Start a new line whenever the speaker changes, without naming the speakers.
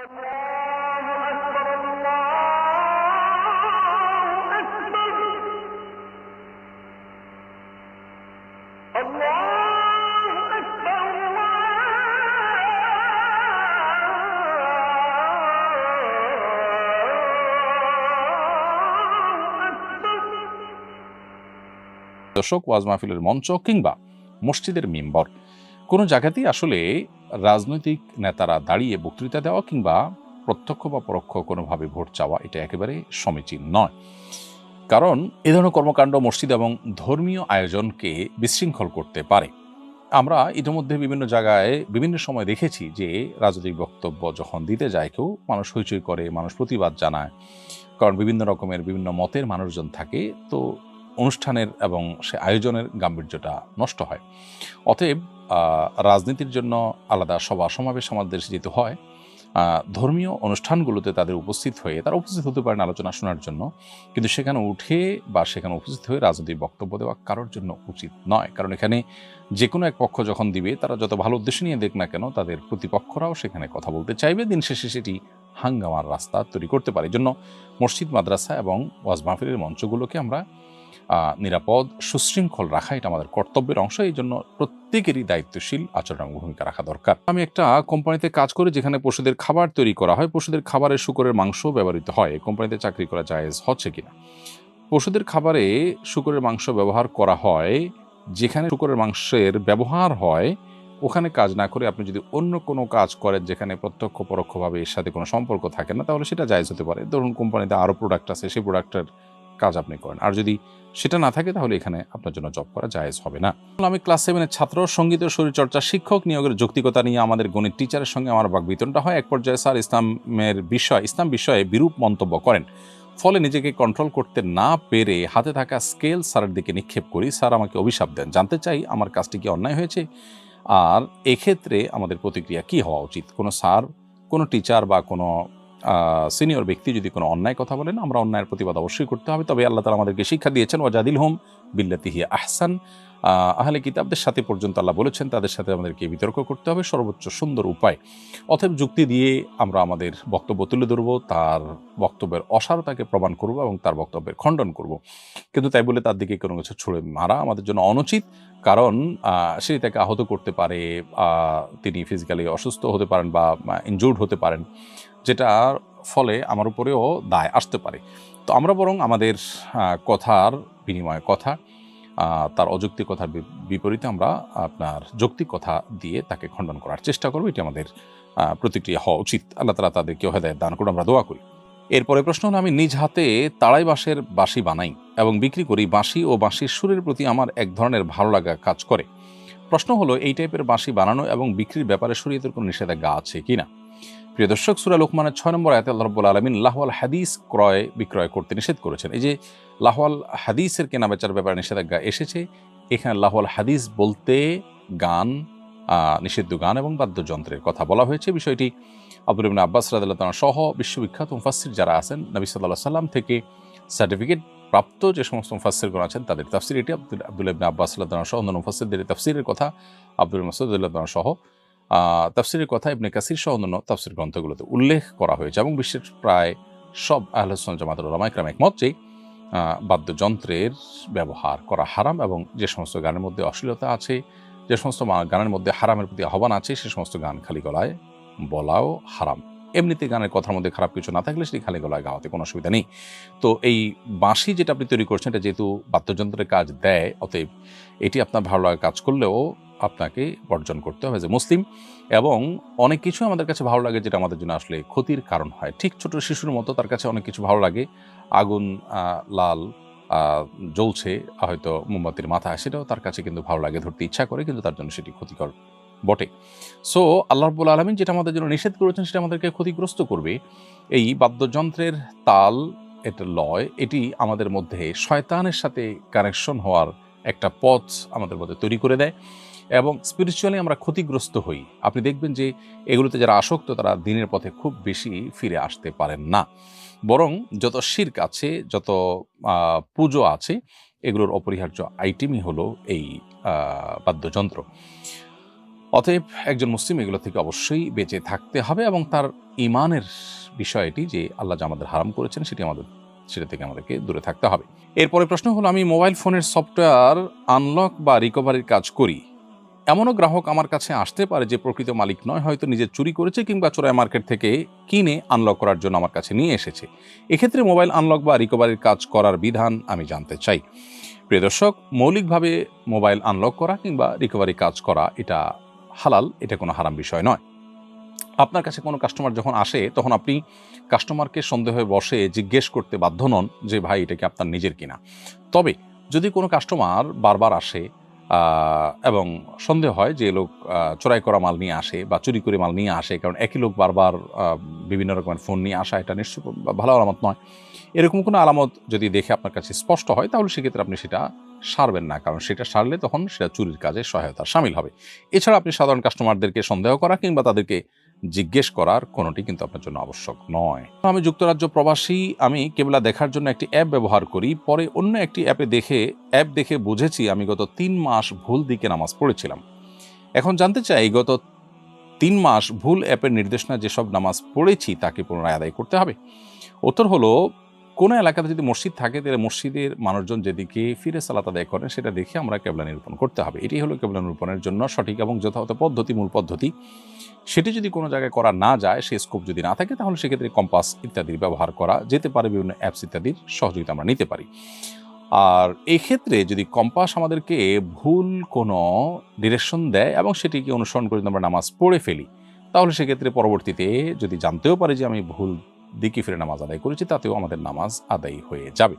দর্শক, ওয়াজ মাহফিলের মঞ্চ কিংবা মসজিদের মিম্বর, কোনো জায়গাতেই আসলে রাজনৈতিক নেতারা দাঁড়িয়ে বক্তৃতা দেওয়া কিংবা প্রত্যক্ষ বা পরোক্ষ কোনোভাবে ভোট চাওয়া এটা একেবারে সমীচীন নয়। কারণ এ ধরনের কর্মকাণ্ড মসজিদ এবং ধর্মীয় আয়োজনকে বিশৃঙ্খল করতে পারে। আমরা ইতিমধ্যে বিভিন্ন জায়গায় বিভিন্ন সময় দেখেছি যে রাজনৈতিক বক্তব্য যখন দিতে যায় কেউ, মানুষ হইচই করে, মানুষ প্রতিবাদ জানায়, কারণ বিভিন্ন রকমের বিভিন্ন মতের মানুষজন থাকে। তো অনুষ্ঠানের এবং সে আয়োজনের গাম্ভীর্যটা নষ্ট হয়। অতএব রাজনীতির জন্য আলাদা সভা সমাবেশ আমাদের দেশে যেতে হয়, ধর্মীয় অনুষ্ঠানগুলোতে তারা উপস্থিত হতে পারেন আলোচনা শোনার জন্য, কিন্তু সেখানে উঠে বা সেখানে উপস্থিত হয়ে রাজনৈতিক বক্তব্য দেওয়া কারোর জন্য উচিত নয়। কারণ এখানে যে কোনো এক পক্ষ যখন দিবে, তারা যত ভালো উদ্দেশ্য নিয়ে দেখ না কেন, তাদের প্রতিপক্ষরাও সেখানে কথা বলতে চাইবে। দিন শেষে সেটি হাঙ্গামার রাস্তা তৈরি করতে পারে। এই জন্য মসজিদ, মাদ্রাসা এবং ওয়াজ মাহফিলের মঞ্চগুলোকে আমরা নিরাপদ, সুশৃঙ্খল রাখা এটা আমাদের কর্তব্যের অংশ। এই জন্য প্রত্যেকেরই দায়িত্বশীল আচরণ এবং ভূমিকা রাখা দরকার। আমি একটা কোম্পানিতে কাজ করি যেখানে পশুদের খাবার তৈরি করা হয়। পশুদের খাবারে শূকরের মাংস ব্যবহৃত হয়। এই কোম্পানিতে চাকরি করা জায়েজ হচ্ছে কিনা? পশুদের খাবারে শূকরের মাংস ব্যবহার করা হয়, যেখানে শূকরের মাংসের ব্যবহার হয় ওখানে কাজ না করে আপনি যদি অন্য কোনো কাজ করেন যেখানে প্রত্যক্ষ পরোক্ষভাবে এর সাথে কোনো সম্পর্ক থাকে না, তাহলে সেটা জায়েজ হতে পারে। ধরুন কোম্পানিতে আরও প্রোডাক্ট আছে, সেই প্রোডাক্টের কাজ আপনি করেন, আর যদি সেটা না থাকে তাহলে এখানে আপনার জন্য জব করা জায়েজ হবে না। আমি ক্লাস 7-এর ছাত্র, সঙ্গীত ও শরীরচর্চা শিক্ষক নিয়োগের যৌক্তিকতা নিয়ে আমাদের গণিত টিচারের সঙ্গে আমার বাকবিতণ্ডা হয়। এক পর্যায়ে স্যার ইসলাম বিষয়ে বিরূপ মন্তব্য করেন। ফলে নিজেকে কন্ট্রোল করতে না পেরে হাতে থাকা স্কেল স্যারের দিকে নিক্ষেপ করি। স্যার আমাকে অভিশাপ দেন। জানতে চাই আমার কাজটি কি অন্যায় হয়েছে, আর এক্ষেত্রে আমাদের প্রতিক্রিয়া কি হওয়া উচিত? কোনো স্যার, কোনো টিচার বা কোনো সিনিয়র ব্যক্তি যদি কোনো অন্যায় কথা বলেন, আমরা অন্যায়ের প্রতিবাদ অবশ্যই করতে হবে। তবে আল্লাহ তাআলা আমাদেরকে শিক্ষা দিয়েছেন, ওয়াজাদিলহুম বিল্লাতি হিয়া আহসান। আহলে কিতাবদের সাথে পর্যন্ত আল্লাহ বলেছেন তাদের সাথে আমাদেরকে বিতর্ক করতে হবে সর্বোচ্চ সুন্দর উপায়। অতএব যুক্তি দিয়ে আমরা আমাদের বক্তব্য তুলে ধরবো, তার বক্তব্যের অসারতাকে প্রমাণ করব এবং তার বক্তব্যের খণ্ডন করব। কিন্তু তাই বলে তার দিকে কোনো কিছু ছুড়ে মারা আমাদের জন্য অনুচিত। কারণ সে তাকে আহত করতে পারে, তিনি ফিজিক্যালি অসুস্থ হতে পারেন বা ইনজুর্ড হতে পারেন, যেটার ফলে আমার উপরেও দায় আসতে পারে। তো আমরা বরং আমাদের কথার বিনিময়ে কথা, তার অযৌক্তিক কথার বিপরীতে আমরা আপনার যৌক্তিক কথা দিয়ে তাকে খণ্ডন করার চেষ্টা করবো। এটি আমাদের প্রতিক্রিয়া হওয়া উচিত। আল্লাহ তাআলা তাদেরকে হেদায়েত দান করুন, আমরা দোয়া করি। এরপরে প্রশ্ন হলো, আমি নিজ হাতে তাড়াই বাঁশের বাঁশি বানাই এবং বিক্রি করি। বাঁশি ও বাঁশির সুরের প্রতি আমার এক ধরনের ভালো লাগা কাজ করে। প্রশ্ন হলো, এই টাইপের বাঁশি বানানো এবং বিক্রির ব্যাপারে শরীয়তের কোনো নিষেধাজ্ঞা আছে কিনা? প্রিয় দর্শক, সূরা লোকমানের 6 নম্বর আয়াতে আল্লাহ রাব্বুল আলামিন লাহওয়াল হাদিস ক্রয় বিক্রয় করতে নিষেধ করেছেন। এই যে লাহওয়াল হাদিসের কেনা বেচার ব্যাপারে নিষেধাজ্ঞা এসেছে, এখানে লাহওয়াল হাদিস বলতে গান, নিষিদ্ধ গান এবং বাদ্যযন্ত্রের কথা বলা হয়েছে। বিষয়টি আব্দুল্লাহ ইবনে আব্বাস রাদিয়াল্লাহু তাআলা সহ বিশ্ববিখ্যাত মুফাসসির যারা আছেন, নবী সাল্লাল্লাহু আলাইহি সাল্লাম থেকে সার্টিফিকেট প্রাপ্ত যে সমস্ত মুফাসসিরগণ আছেন তাদের তাফসীর এটি। আব্দুল্লাহ ইবনে আব্বাস রাদিয়াল্লাহু তাআলা সহ অন্যান্য মুফাসসিরদের তাফসীরের কথা, আব্দুল মাসউদ রাদিয়াল্লাহু তাআলা সহ তাফসীরের কথা ইবনে কাসির সহ অন্যান্য তাফসীর গ্রন্থগুলোতে উল্লেখ করা হয়েছে। এবং বিশ্বের প্রায় সব আহলে সুন্নাত জামাতের উলামায়ে কেরাম একমত যে বাদ্যযন্ত্রের ব্যবহার করা হারাম, এবং যে সমস্ত গানের মধ্যে অশ্লীলতা আছে, যে সমস্ত গানের মধ্যে হারামের প্রতি আহ্বান আছে, সে সমস্ত গান খালি গলায় বলাও হারাম। এমনিতে গানের কথার মধ্যে খারাপ কিছু না থাকলে সেটি খালি গলায় গাওয়াতে কোনো অসুবিধা নেই। তো এই বাঁশি যেটা আপনি তৈরি করছেন, এটা যেহেতু বাদ্যযন্ত্রের কাজ দেয়, অতএব এটি আপনার ভালো লাগা কাজ করলেও আপনাকে বর্জন করতে হবে যে মুসলিম। এবং অনেক কিছু আমাদের কাছে ভালো লাগে যেটা আমাদের জন্য আসলে ক্ষতির কারণ হয়। ঠিক ছোট শিশুর মতো তার কাছে অনেক কিছু ভালো লাগে, আগুন লাল জ্বলছে হয়তো মোমবাতির মাথায়, সেটাও তার কাছে কিন্তু ভালো লাগে, ধরতে ইচ্ছা করে, কিন্তু তার জন্য সেটি ক্ষতিকর বটে। সো আল্লাহ রাব্বুল আলামিন যেটা আমাদের জন্য নিষেধ করেছেন সেটা আমাদেরকে ক্ষতিগ্রস্ত করবে। এই বাদ্যযন্ত্রের তাল, এটা লয়, এটি আমাদের মধ্যে শয়তানের সাথে কানেকশন হওয়ার একটা পথ আমাদের মধ্যে তৈরি করে দেয় এবং স্পিরিচুয়ালি আমরা ক্ষতিগ্রস্ত হই। আপনি দেখবেন যে এগুলোতে যারা আসক্ত তারা দিনের পথে খুব বেশি ফিরে আসতে পারেন না। বরং যত শিরক আছে, যত পুজো আছে, এগুলোর অপরিহার্য আইটেমই হলো এই বাদ্যযন্ত্র। অতএব একজন মুসলিম এগুলো থেকে অবশ্যই বেঁচে থাকতে হবে এবং তার ঈমানের বিষয়টি যে আল্লাহ যা আমাদের হারাম করেছেন সেটা থেকে আমাদেরকে দূরে থাকতে হবে। এরপরে প্রশ্ন হলো, আমি মোবাইল ফোনের সফটওয়্যার আনলক বা রিকভারির কাজ করি। এমনও গ্রাহক আমার কাছে আসতে পারে যে প্রকৃত মালিক নয়, হয়তো নিজে চুরি করেছে কিংবা চোরাই মার্কেট থেকে কিনে আনলক করার জন্য আমার কাছে নিয়ে এসেছে। এক্ষেত্রে মোবাইল আনলক বা রিকভারির কাজ করার বিধান আমি জানতে চাই। প্রিয় দর্শক, মৌলিকভাবে মোবাইল আনলক করা কিংবা রিকভারি কাজ করা এটা হালাল, এটা কোনো হারাম বিষয় নয়। আপনার কাছে কোনো কাস্টমার যখন আসে তখন আপনি কাস্টমারকে সন্দেহে বসে জিজ্ঞেস করতে বাধ্য নন যে ভাই এটা কি আপনার নিজের কিনা। তবে যদি কোনো কাস্টমার বারবার আসে এবং সন্দেহ হয় যে লোক চোরাই করা মাল নিয়ে আসে বা চুরি করে মাল নিয়ে আসে, কারণ একই লোক বারবার বিভিন্ন রকমের ফোন নিয়ে আসা এটা নিশ্চয়ই ভালো আলামত নয়। এরকম কোনো আলামত যদি দেখে আপনার কাছে স্পষ্ট হয় তাহলে সেক্ষেত্রে আপনি সেটা সারবেন না, কারণ সেটা সারলে তখন সেটা চুরির কাজে সহায়তার শামিল হবে। এছাড়া আপনি সাধারণ কাস্টমারদেরকে সন্দেহ করা কিংবা তাদেরকে জিজ্ঞেস করার কোনোটি কিন্তু আপনার জন্য আবশ্যক নয়। আমি যুক্তরাজ্য প্রবাসী, আমি কেবলা দেখার জন্য একটি অ্যাপ ব্যবহার করি, পরে অন্য একটি অ্যাপ দেখে বুঝেছি আমি গত 3 মাস ভুল দিকে নামাজ পড়েছিলাম। এখন জানতে চাই গত 3 মাস ভুল অ্যাপের নির্দেশনা যেসব নামাজ পড়েছি তাকে পুনরায় আদায় করতে হবে। উত্তর হলো, কোনো এলাকাতে যদি মসজিদ থাকে তাহলে মসজিদের মানুষজন যেদিকে ফিরে সালাত আদায় করেন সেটা দেখে আমরা কেবলা নিরূপণ করতে হবে। এটি হলো কেবলা নিরূপণের জন্য সঠিক এবং যথাযথ পদ্ধতি, মূল পদ্ধতি। সেটি যদি কোনো জায়গায় করা না যায়, সে স্কোপ যদি না থাকে, তাহলে সেক্ষেত্রে কম্পাস ইত্যাদির ব্যবহার করা যেতে পারে, বিভিন্ন অ্যাপস ইত্যাদির সহযোগিতা আমরা নিতে পারি। আর এই ক্ষেত্রে যদি কম্পাস আমাদেরকে ভুল কোনো ডিরেকশন দেয় এবং সেটিকে অনুসরণ করে যদি আমরা নামাজ পড়ে ফেলি, তাহলে সেক্ষেত্রে পরবর্তীতে যদি জানতেও পারি যে আমি ভুল দিকে ফিরে নামাজ আদায় করেছি, তাতেও আমাদের নামাজ আদায় হয়ে যাবে।